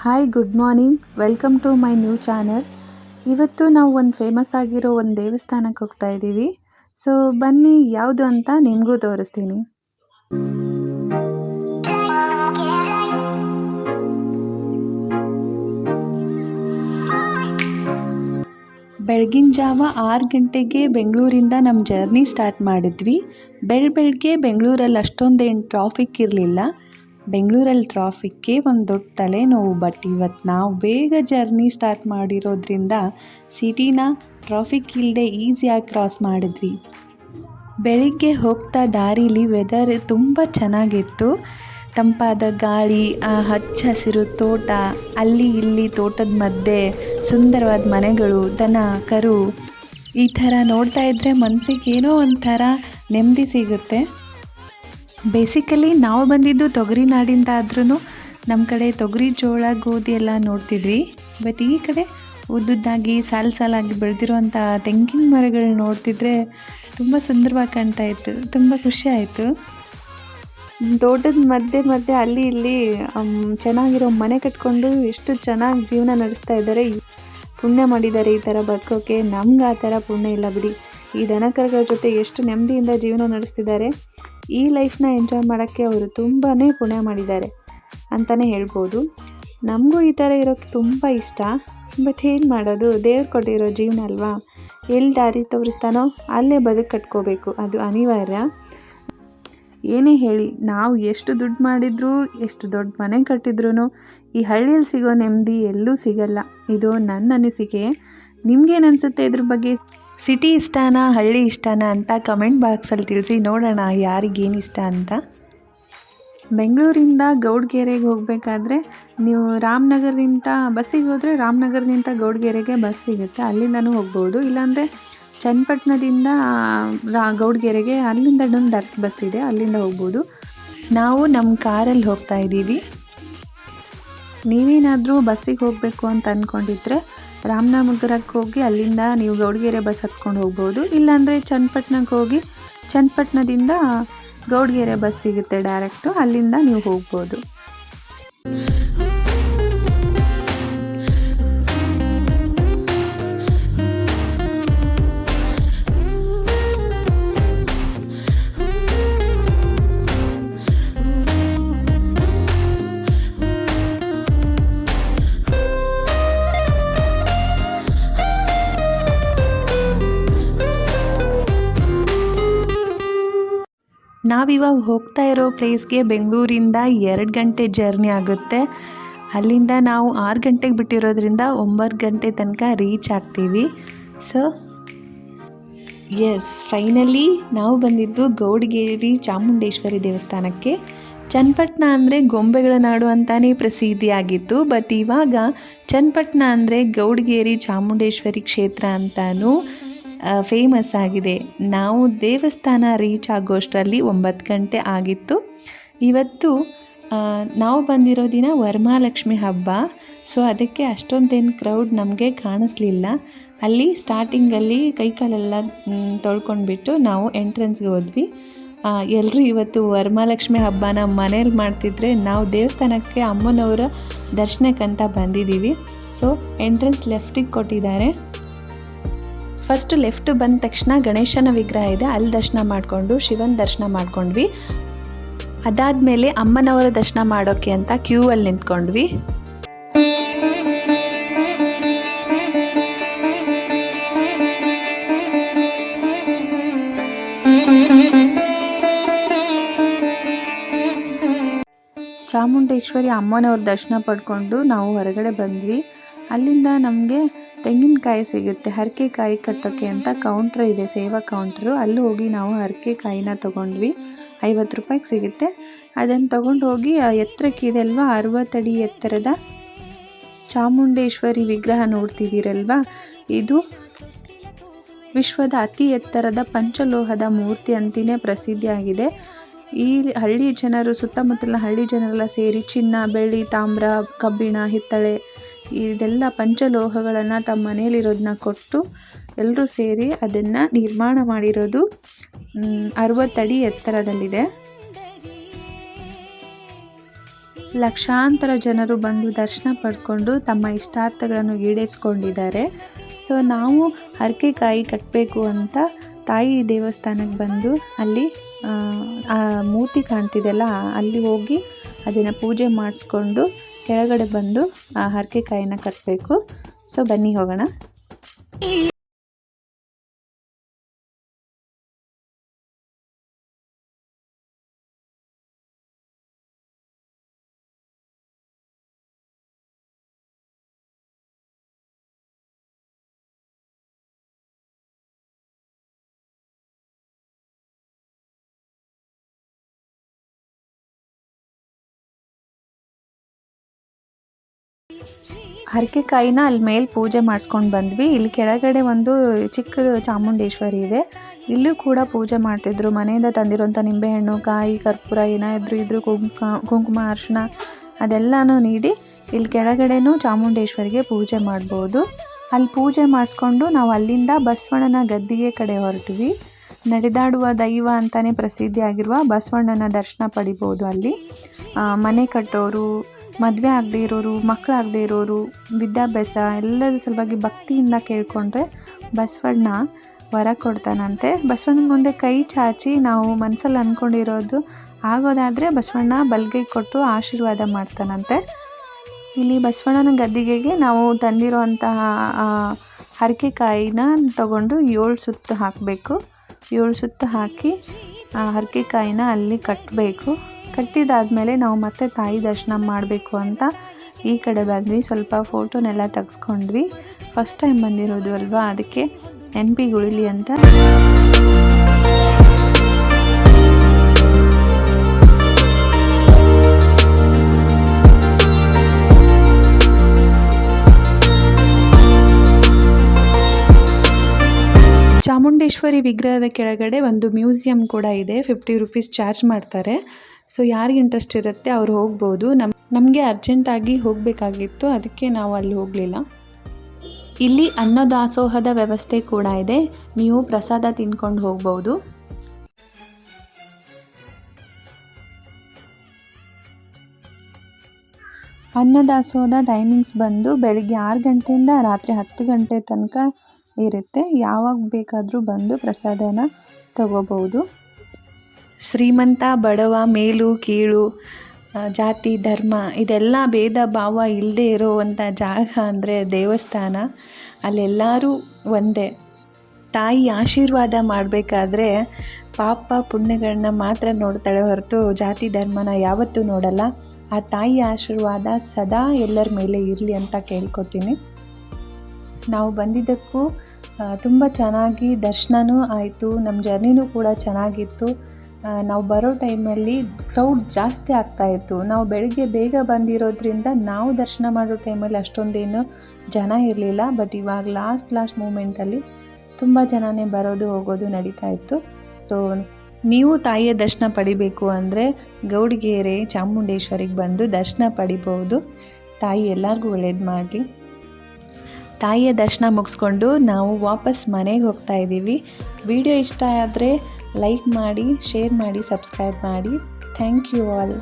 Hi, good morning. Welcome to my new channel. ಇವತ್ತು ನಾವು ಒಂದು ಫೇಮಸ್ ಆಗಿರೋ ಒಂದು ದೇವಸ್ಥಾನಕ್ಕೆ ಹೋಗ್ತಾ ಇದ್ದೀವಿ. ಸೊ ಬನ್ನಿ, ಯಾವುದು ಅಂತ ನಿಮಗೂ ತೋರಿಸ್ತೀನಿ. ಬೆಳಗಿನ ಜಾವ 6 ಗಂಟೆಗೆ ಬೆಂಗಳೂರಿಂದ ನಮ್ಮ ಜರ್ನಿ ಸ್ಟಾರ್ಟ್ ಮಾಡಿದ್ವಿ. ಬೆಳಗ್ಗೆ ಬೆಂಗಳೂರಲ್ಲಿ ಅಷ್ಟೊಂದೇನು ಟ್ರಾಫಿಕ್ ಇರಲಿಲ್ಲ. ಬೆಂಗಳೂರಲ್ಲಿ ಟ್ರಾಫಿಕ್ಗೆ ಒಂದು ದೊಡ್ಡ ತಲೆನೋವು. ಬಟ್ ಇವತ್ತು ನಾವು ಬೇಗ ಜರ್ನಿ ಸ್ಟಾರ್ಟ್ ಮಾಡಿರೋದ್ರಿಂದ ಸಿಟಿನ ಟ್ರಾಫಿಕ್ ಇಲ್ಲದೆ ಈಸಿಯಾಗಿ ಕ್ರಾಸ್ ಮಾಡಿದ್ವಿ. ಬೆಳಿಗ್ಗೆ ಹೋಗ್ತಾ ದಾರೀಲಿ ವೆದರ್ ತುಂಬ ಚೆನ್ನಾಗಿತ್ತು. ತಂಪಾದ ಗಾಳಿ, ಹಚ್ಚ ಹಸಿರು ತೋಟ, ಅಲ್ಲಿ ಇಲ್ಲಿ ತೋಟದ ಮಧ್ಯೆ ಸುಂದರವಾದ ಮನೆಗಳು, ದನ ಕರು, ಈ ಥರ ನೋಡ್ತಾ ಇದ್ದರೆ ಮನಸ್ಸಿಗೆ ಏನೋ ಒಂಥರ ನೆಮ್ಮದಿ ಸಿಗುತ್ತೆ. ಬೇಸಿಕಲಿ ನಾವು ಬಂದಿದ್ದು ತೊಗರಿ ನಾಡಿಂದ ಆದ್ರೂ ನಮ್ಮ ಕಡೆ ತೊಗರಿ, ಜೋಳ, ಗೋಧಿ ಎಲ್ಲ ನೋಡ್ತಿದ್ವಿ. ಬಟ್ ಈ ಕಡೆ ಉದ್ದುದ್ದಾಗಿ ಸಾಲಾಗಿ ಬೆಳೆದಿರುವಂಥ ತೆಂಗಿನ ಮರಗಳು ನೋಡ್ತಿದ್ರೆ ತುಂಬ ಸುಂದರವಾಗಿ ಕಾಣ್ತಾ ಇತ್ತು. ತುಂಬ ಖುಷಿ ಆಯಿತು. ತೋಟದ ಮಧ್ಯೆ ಅಲ್ಲಿ ಇಲ್ಲಿ ಚೆನ್ನಾಗಿರೋ ಮನೆ ಕಟ್ಕೊಂಡು ಎಷ್ಟು ಚೆನ್ನಾಗಿ ಜೀವನ ನಡೆಸ್ತಾ ಇದ್ದಾರೆ. ಪುಣ್ಯ ಮಾಡಿದ್ದಾರೆ ಈ ಥರ ಬದುಕೋಕೆ. ನಮ್ಗೆ ಆ ಥರ ಪುಣ್ಯ ಇಲ್ಲ ಬಿಡಿ. ಈ ದನಕರುಗಳ ಜೊತೆ ಎಷ್ಟು ನೆಮ್ಮದಿಯಿಂದ ಜೀವನ ನಡೆಸ್ತಿದ್ದಾರೆ. ಈ ಲೈಫ್ನ ಎಂಜಾಯ್ ಮಾಡೋಕ್ಕೆ ಅವರು ತುಂಬಾ ಪುಣ್ಯ ಮಾಡಿದ್ದಾರೆ ಅಂತಲೇ ಹೇಳ್ಬೋದು. ನಮಗೂ ಈ ಥರ ಇರೋಕ್ಕೆ ತುಂಬ ಇಷ್ಟ. ಬಟ್ ಏನು ಮಾಡೋದು, ದೇವ್ರು ಕೊಟ್ಟಿರೋ ಜೀವನ ಅಲ್ವಾ. ಎಲ್ಲಿ ದಾರಿ ತೋರಿಸ್ತಾನೋ ಅಲ್ಲೇ ಬದುಕು ಕಟ್ಕೋಬೇಕು, ಅದು ಅನಿವಾರ್ಯ. ಏನೇ ಹೇಳಿ, ನಾವು ಎಷ್ಟು ದುಡ್ಡು ಮಾಡಿದ್ರೂ, ಎಷ್ಟು ದೊಡ್ಡ ಮನೆ ಕಟ್ಟಿದ್ರೂ ಈ ಹಳ್ಳಿಯಲ್ಲಿ ಸಿಗೋ ನೆಮ್ಮದಿ ಎಲ್ಲೂ ಸಿಗಲ್ಲ. ಇದು ನನ್ನ ಅನಿಸಿಕೆ. ನಿಮ್ಗೇನು ಅನಿಸುತ್ತೆ ಇದ್ರ ಬಗ್ಗೆ? ಸಿಟಿ ಇಷ್ಟನಾ, ಹಳ್ಳಿ ಇಷ್ಟನಾ ಅಂತ ಕಮೆಂಟ್ ಬಾಕ್ಸಲ್ಲಿ ತಿಳಿಸಿ, ನೋಡೋಣ ಯಾರಿಗೇನು ಇಷ್ಟ ಅಂತ. ಬೆಂಗಳೂರಿಂದ ಗೌಡಗೆರೆಗೆ ಹೋಗಬೇಕಾದ್ರೆ ನೀವು ರಾಮನಗರದಿಂದ ಬಸ್ಸಿಗೆ ಹೋದರೆ ರಾಮನಗರದಿಂದ ಗೌಡಗೆರೆಗೆ ಬಸ್ ಸಿಗುತ್ತೆ, ಅಲ್ಲಿಂದನೂ ಹೋಗ್ಬೋದು. ಇಲ್ಲಾಂದರೆ ಚನ್ನಪಟ್ಟಣದಿಂದ ಗೌಡಗೆರೆಗೆ ಅಲ್ಲಿಂದ ಡೈರೆಕ್ಟ್ ಬಸ್ ಇದೆ, ಅಲ್ಲಿಂದ ಹೋಗ್ಬೋದು. ನಾವು ನಮ್ಮ ಕಾರಲ್ಲಿ ಹೋಗ್ತಾ ಇದ್ದೀವಿ. ನೀವೇನಾದರೂ ಬಸ್ಸಿಗೆ ಹೋಗಬೇಕು ಅಂತ ಅಂದ್ಕೊಂಡಿದ್ರೆ ರಾಮನಗರಕ್ಕೆ ಹೋಗಿ ಅಲ್ಲಿಂದ ನೀವು ಗೌಡಗೆರೆ ಬಸ್ ಹತ್ಕೊಂಡು ಹೋಗ್ಬೋದು. ಇಲ್ಲಾಂದರೆ ಚನ್ನಪಟ್ಟಣಕ್ಕೆ ಹೋಗಿ ಚನ್ನಪಟ್ಟಣದಿಂದ ಗೌಡಗೆರೆ ಬಸ್ ಸಿಗುತ್ತೆ ಡೈರೆಕ್ಟು, ಅಲ್ಲಿಂದ ನೀವು ಹೋಗ್ಬೋದು. ನಾವಿವಾಗ ಹೋಗ್ತಾ ಇರೋ ಪ್ಲೇಸ್ಗೆ ಬೆಂಗಳೂರಿಂದ 2 ಗಂಟೆ ಜರ್ನಿ ಆಗುತ್ತೆ. ಅಲ್ಲಿಂದ ನಾವು 6 ಗಂಟೆಗೆ ಬಿಟ್ಟಿರೋದ್ರಿಂದ 9 ಗಂಟೆ ತನಕ ರೀಚ್ ಆಗ್ತೀವಿ. ಸೊ ಎಸ್, ಫೈನಲಿ ನಾವು ಬಂದಿದ್ದು ಗೌಡಗೆರೆ ಚಾಮುಂಡೇಶ್ವರಿ ದೇವಸ್ಥಾನಕ್ಕೆ. ಚನ್ನಪಟ್ಟಣ ಅಂದರೆ ಗೊಂಬೆಗಳ ನಾಡು ಅಂತಲೇ ಪ್ರಸಿದ್ಧಿಯಾಗಿತ್ತು. ಬಟ್ ಇವಾಗ ಚನ್ನಪಟ್ಟಣ ಅಂದರೆ ಗೌಡಗೆರೆ ಚಾಮುಂಡೇಶ್ವರಿ ಕ್ಷೇತ್ರ ಅಂತಲೂ ಫೇಮಸ್ ಆಗಿದೆ. ನಾವು ದೇವಸ್ಥಾನ ರೀಚ್ ಆಗೋಷ್ಟರಲ್ಲಿ 9 ಗಂಟೆ ಆಗಿತ್ತು. ಇವತ್ತು ನಾವು ಬಂದಿರೋ ದಿನ ವರಮಹಾಲಕ್ಷ್ಮಿ ಹಬ್ಬ. ಸೊ ಅದಕ್ಕೆ ಅಷ್ಟೊಂದೇನು ಕ್ರೌಡ್ ನಮಗೆ ಕಾಣಿಸ್ಲಿಲ್ಲ. ಅಲ್ಲಿ ಸ್ಟಾರ್ಟಿಂಗಲ್ಲಿ ಕೈಕಾಲೆಲ್ಲ ತೊಳ್ಕೊಂಡ್ಬಿಟ್ಟು ನಾವು ಎಂಟ್ರೆನ್ಸ್ಗೆ ಹೋದ್ವಿ. ಎಲ್ಲರೂ ಇವತ್ತು ವರಮಹಾಲಕ್ಷ್ಮಿ ಹಬ್ಬನ ಮನೇಲಿ ಮಾಡ್ತಿದ್ರೆ, ನಾವು ದೇವಸ್ಥಾನಕ್ಕೆ ಅಮ್ಮನವರ ದರ್ಶನಕ್ಕಂತ ಬಂದಿದ್ದೀವಿ. ಸೊ ಎಂಟ್ರೆನ್ಸ್ ಲೆಫ್ಟಿಗೆ ಕೊಟ್ಟಿದ್ದಾರೆ. ಫಸ್ಟ್ ಲೆಫ್ಟ್ ಬಂದ ತಕ್ಷಣ ಗಣೇಶನ ವಿಗ್ರಹ ಇದೆ, ಅಲ್ಲಿ ದರ್ಶನ ಮಾಡಿಕೊಂಡು ಶಿವನ ದರ್ಶನ ಮಾಡ್ಕೊಂಡ್ವಿ. ಅದಾದಮೇಲೆ ಅಮ್ಮನವರ ದರ್ಶನ ಮಾಡೋಕ್ಕೆ ಅಂತ ಕ್ಯೂ ಅಲ್ಲಿ ನಿಂತ್ಕೊಂಡ್ವಿ. ಚಾಮುಂಡೇಶ್ವರಿ ಅಮ್ಮನವ್ರ ದರ್ಶನ ಪಡ್ಕೊಂಡು ನಾವು ಹೊರಗಡೆ ಬಂದ್ವಿ. ಅಲ್ಲಿಂದ ನಮಗೆ ತೆಂಗಿನಕಾಯಿ ಸಿಗುತ್ತೆ, ಹರಕೆಕಾಯಿ ಕಟ್ಟೋಕ್ಕೆ ಅಂತ ಕೌಂಟ್ರ್ ಇದೆ, ಸೇವಾ ಕೌಂಟ್ರು. ಅಲ್ಲಿ ಹೋಗಿ ನಾವು ಹರಕೆಕಾಯಿನ ತೊಗೊಂಡ್ವಿ. 50 ರೂಪಾಯಿಗೆ ಸಿಗುತ್ತೆ. ಅದನ್ನು ತೊಗೊಂಡು ಹೋಗಿ ಎತ್ತರಕ್ಕಿದೆ ಅಲ್ವಾ, 60 ಅಡಿ ಎತ್ತರದ ಚಾಮುಂಡೇಶ್ವರಿ ವಿಗ್ರಹ ನೋಡ್ತಿದ್ದೀರಲ್ವ, ಇದು ವಿಶ್ವದ ಅತಿ ಎತ್ತರದ ಪಂಚಲೋಹದ ಮೂರ್ತಿ ಅಂತಲೇ ಪ್ರಸಿದ್ಧಿಯಾಗಿದೆ. ಈ ಹಳ್ಳಿ ಜನರು, ಸುತ್ತಮುತ್ತಲಿನ ಹಳ್ಳಿ ಜನರೆಲ್ಲ ಸೇರಿ ಚಿನ್ನ, ಬೆಳ್ಳಿ, ತಾಮ್ರ, ಕಬ್ಬಿಣ, ಹಿತ್ತಳೆ ಇದೆಲ್ಲ ಪಂಚಲೋಹಗಳನ್ನು ತಮ್ಮ ಮನೆಯಲ್ಲಿರೋದನ್ನ ಕೊಟ್ಟು ಎಲ್ಲರೂ ಸೇರಿ ಅದನ್ನು ನಿರ್ಮಾಣ ಮಾಡಿರೋದು. 60 ಅಡಿ ಎತ್ತರದಲ್ಲಿದೆ. ಲಕ್ಷಾಂತರ ಜನರು ಬಂದು ದರ್ಶನ ಪಡ್ಕೊಂಡು ತಮ್ಮ ಇಷ್ಟಾರ್ಥಗಳನ್ನು ಈಡೇರಿಸ್ಕೊಂಡಿದ್ದಾರೆ. ಸೊ ನಾವು ಹರಕೆಕಾಯಿ ಕಟ್ಟಬೇಕು ಅಂತ ತಾಯಿ ದೇವಸ್ಥಾನಕ್ಕೆ ಬಂದು ಅಲ್ಲಿ ಆ ಮೂರ್ತಿ ಕಾಣ್ತಿದೆಯಲ್ಲ ಅಲ್ಲಿ ಹೋಗಿ ಅದನ್ನು ಪೂಜೆ ಮಾಡಿಸ್ಕೊಂಡು ಕೆಳಗಡೆ ಬಂದು ಆ ಹರಕೆಕಾಯಿನ ಕಟ್ಟಬೇಕು. ಸೊ ಬನ್ನಿ ಹೋಗೋಣ. ಹರಕೆಕಾಯಿನ ಅಲ್ಲಿ ಮೇಲೆ ಪೂಜೆ ಮಾಡಿಸ್ಕೊಂಡು ಬಂದ್ವಿ. ಇಲ್ಲಿ ಕೆಳಗಡೆ ಒಂದು ಚಿಕ್ಕ ಚಾಮುಂಡೇಶ್ವರಿ ಇದೆ, ಇಲ್ಲೂ ಕೂಡ ಪೂಜೆ ಮಾಡ್ತಿದ್ರು. ಮನೆಯಿಂದ ತಂದಿರೋಂಥ ನಿಂಬೆಹಣ್ಣು, ಕಾಯಿ, ಕರ್ಪೂರ ಏನಾದರೂ ಇದ್ರೂ ಕುಂಕುಮ, ಅರಿಶಿನ ಅದೆಲ್ಲನೂ ನೀಡಿ ಇಲ್ಲಿ ಕೆಳಗಡೆನೂ ಚಾಮುಂಡೇಶ್ವರಿಗೆ ಪೂಜೆ ಮಾಡ್ಬೋದು. ಅಲ್ಲಿ ಪೂಜೆ ಮಾಡಿಸ್ಕೊಂಡು ನಾವು ಅಲ್ಲಿಂದ ಬಸವಣ್ಣನ ಗದ್ದಿಗೆ ಕಡೆ ಹೊರಟ್ವಿ. ನಡೆದಾಡುವ ದೈವ ಅಂತಲೇ ಪ್ರಸಿದ್ಧಿಯಾಗಿರುವ ಬಸವಣ್ಣನ ದರ್ಶನ ಪಡಿಬೋದು. ಅಲ್ಲಿ ಮನೆ ಕಟ್ಟೋರು, ಮದುವೆ ಆಗದೆ ಇರೋರು, ಮಕ್ಕಳಾಗದೆ ಇರೋರು, ವಿದ್ಯಾಭ್ಯಾಸ ಎಲ್ಲರ ಸಲುವಾಗಿ ಭಕ್ತಿಯಿಂದ ಕೇಳಿಕೊಂಡ್ರೆ ಬಸವಣ್ಣ ವರ ಕೊಡ್ತಾನಂತೆ. ಬಸವಣ್ಣನ ಮುಂದೆ ಕೈ ಚಾಚಿ ನಾವು ಮನಸ್ಸಲ್ಲಿ ಅಂದ್ಕೊಂಡಿರೋದು ಆಗೋದಾದರೆ ಬಸವಣ್ಣ ಬಲ್ಗೈ ಕೊಟ್ಟು ಆಶೀರ್ವಾದ ಮಾಡ್ತಾನಂತೆ. ಇಲ್ಲಿ ಬಸವಣ್ಣನ ಗದ್ದಿಗೆಗೆ ನಾವು ತಂದಿರೋಂತಹ ಹರಕೆಕಾಯಿನ ತಗೊಂಡು 7 ಸುತ್ತು ಹಾಕಬೇಕು. 7 ಸುತ್ತು ಹಾಕಿ ಹರಕೆಕಾಯಿನ ಅಲ್ಲಿ ಕಟ್ಟಬೇಕು. ಕಟ್ಟಿದಾದಮೇಲೆ ನಾವು ಮತ್ತೆ ತಾಯಿ ದರ್ಶನ ಮಾಡಬೇಕು ಅಂತ ಈ ಕಡೆ ಬಂದ್ವಿ. ಸ್ವಲ್ಪ ಫೋಟೋನೆಲ್ಲ ತೆಗೆಸ್ಕೊಂಡ್ವಿ. ಫಸ್ಟ್ ಟೈಮ್ ಬಂದಿರೋದು ಅಲ್ವಾ, ಅದಕ್ಕೆ ನೆನಪಿಗುಳಿಲಿ ಅಂತ. ಚಾಮುಂಡೇಶ್ವರಿ ವಿಗ್ರಹದ ಕೆಳಗಡೆ ಒಂದು ಮ್ಯೂಸಿಯಂ ಕೂಡ ಇದೆ. 50 ರೂಪೀಸ್ ಚಾರ್ಜ್ ಮಾಡ್ತಾರೆ. ಸೊ ಯಾರಿಗೆ ಇಂಟ್ರೆಸ್ಟ್ ಇರುತ್ತೆ ಅವ್ರು ಹೋಗ್ಬೋದು. ನಮಗೆ ಅರ್ಜೆಂಟಾಗಿ ಹೋಗಬೇಕಾಗಿತ್ತು, ಅದಕ್ಕೆ ನಾವು ಅಲ್ಲಿ ಹೋಗಲಿಲ್ಲ. ಇಲ್ಲಿ ಅನ್ನದಾಸೋಹದ ವ್ಯವಸ್ಥೆ ಕೂಡ ಇದೆ, ನೀವು ಪ್ರಸಾದ ತಿನ್ಕೊಂಡು ಹೋಗ್ಬೋದು. ಅನ್ನದಾಸೋಹದ ಟೈಮಿಂಗ್ಸ್ ಬಂದು ಬೆಳಗ್ಗೆ 6 ಗಂಟೆಯಿಂದ ರಾತ್ರಿ 10 ಗಂಟೆ ತನಕ ಇರುತ್ತೆ. ಯಾವಾಗ ಬೇಕಾದರೂ ಬಂದು ಪ್ರಸಾದನ ತಗೋಬೋದು. ಶ್ರೀಮಂತ ಬಡವ, ಮೇಲು ಕೀಳು, ಜಾತಿ ಧರ್ಮ ಇದೆಲ್ಲ ಭೇದ ಭಾವ ಇಲ್ಲದೆ ಇರೋವಂಥ ಜಾಗ ಅಂದರೆ ದೇವಸ್ಥಾನ. ಅಲ್ಲೆಲ್ಲರೂ ಒಂದೇ. ತಾಯಿ ಆಶೀರ್ವಾದ ಮಾಡಬೇಕಾದ್ರೆ ಪಾಪ ಪುಣ್ಯಗಳನ್ನ ಮಾತ್ರ ನೋಡ್ತಾಳೆ ಹೊರತು ಜಾತಿ ಧರ್ಮನ ಯಾವತ್ತೂ ನೋಡಲ್ಲ. ಆ ತಾಯಿ ಆಶೀರ್ವಾದ ಸದಾ ಎಲ್ಲರ ಮೇಲೆ ಇರಲಿ ಅಂತ ಕೇಳ್ಕೊತೀನಿ. ನಾವು ಬಂದಿದ್ದಕ್ಕೂ ತುಂಬ ಚೆನ್ನಾಗಿ ದರ್ಶನವೂ ಆಯಿತು, ನಮ್ಮ ಜರ್ನಿನೂ ಕೂಡ ಚೆನ್ನಾಗಿತ್ತು. ನಾವು ಬರೋ ಟೈಮಲ್ಲಿ ಕ್ರೌಡ್ ಜಾಸ್ತಿ ಆಗ್ತಾಯಿತ್ತು. ನಾವು ಬೆಳಗ್ಗೆ ಬೇಗ ಬಂದಿರೋದ್ರಿಂದ ನಾವು ದರ್ಶನ ಮಾಡೋ ಟೈಮಲ್ಲಿ ಅಷ್ಟೊಂದೇನು ಜನ ಇರಲಿಲ್ಲ. ಬಟ್ ಇವಾಗ ಲಾಸ್ಟ್ ಮೂಮೆಂಟಲ್ಲಿ ತುಂಬ ಜನನೇ ಬರೋದು ಹೋಗೋದು ನಡೀತಾ ಇತ್ತು. ಸೊ ನೀವು ತಾಯಿಯ ದರ್ಶನ ಪಡಿಬೇಕು ಅಂದರೆ ಗೌಡಿಗೆರೆ ಚಾಮುಂಡೇಶ್ವರಿಗೆ ಬಂದು ದರ್ಶನ ಪಡಿಬೋದು. ತಾಯಿ ಎಲ್ಲರಿಗೂ ಒಳ್ಳೇದು ಮಾಡಲಿ. ತಾಯಿಯ ದರ್ಶನ ಮುಗಿಸ್ಕೊಂಡು ನಾವು ವಾಪಸ್ ಮನೆಗೆ ಹೋಗ್ತಾ ಇದ್ದೀವಿ. ವಿಡಿಯೋ ಇಷ್ಟ ಆದರೆ ಲೈಕ್ ಮಾಡಿ, ಶೇರ್ ಮಾಡಿ, ಸಬ್ಸ್ಕ್ರೈಬ್ ಮಾಡಿ. Thank you all.